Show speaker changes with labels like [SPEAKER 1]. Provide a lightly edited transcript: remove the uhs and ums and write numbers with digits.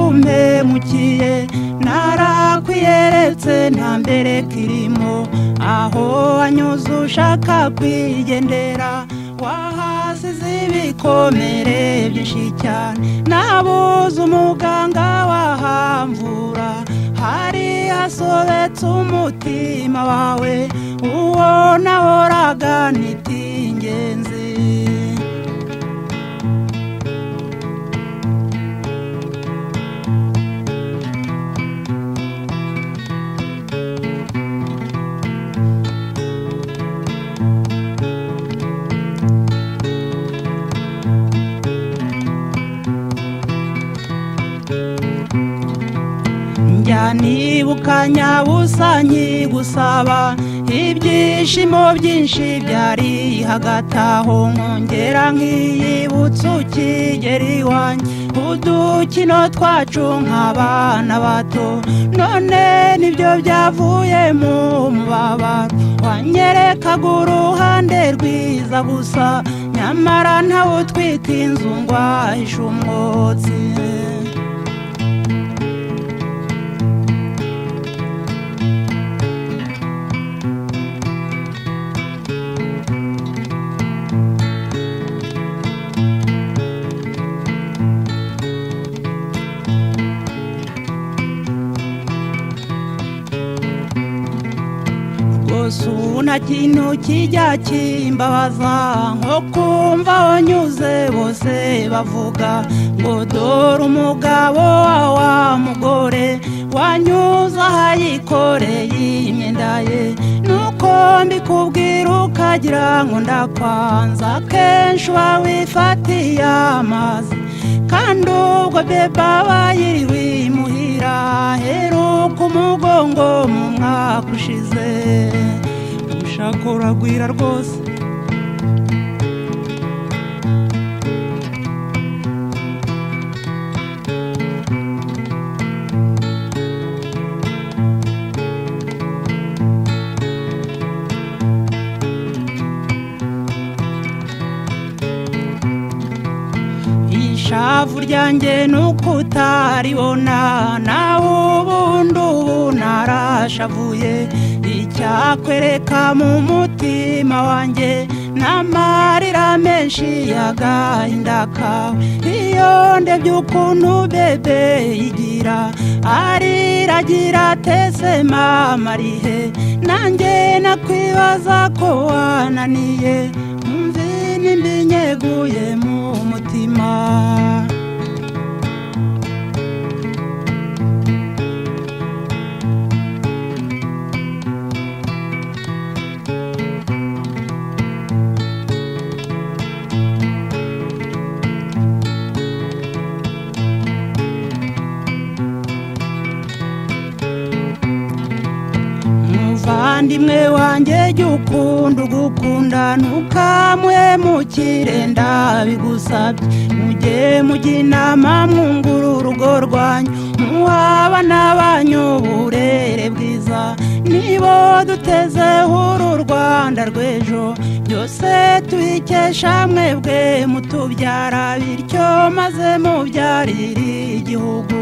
[SPEAKER 1] umpemukiye narakwiyeretse nta mbere kirimo aho wanyuze ushaka kwigendera wahasize ibikomere byinshi cyane nabuze umuganga wahamvura hari hasobetse umutima wawe uwo nahoraga nita ingenzi nibuka nyabusa nkigusaba ibyishimo byinshi byari hagati aho nkongera nkiyibutsa ukigera iwanjye udukino twacu nk'abana bato none nibyo byavuye mu mubabaro wanyerekaga uruhande rwiza gusa nyamara ntawe utwika inzu ngo ahishe umwotsi nta kintu kijya kimbabaza nko kumva wanyuze bose bavuga ngo dore umugabo wa mugore wanyuze ahayikoreye imyenda ye nuko mbikubwira ukagira ngo ndakwanza kenshi uba wifatiye amazi kandi ubwo beba bayiriwe imuhira heruka umugongo mu mwaka ushize ushaka uragwira rwose ishavu ryanjye nuko utaribona nawe ubundi ubu narashavuye icyakwereka mu mutima wanjye n'amarira menshi y'agahinda kawe iyo ndebye ukuntu bebe yigira ariragira atese mama arihe nanjye nakwibaza ko wananiye mvi nimba inyeguye mu mutima muvandimwe wanjye jya ukunda ugukunda ntukamuhemukire ndabigusabye mujye inama mwungura urugo rwanyu muhaba n'abanyu uburere bwiza nibo dutezeho uru Rwanda rw'ejo byose tubikesha mwebwe mutubyara bityo maze mubyarire igihugu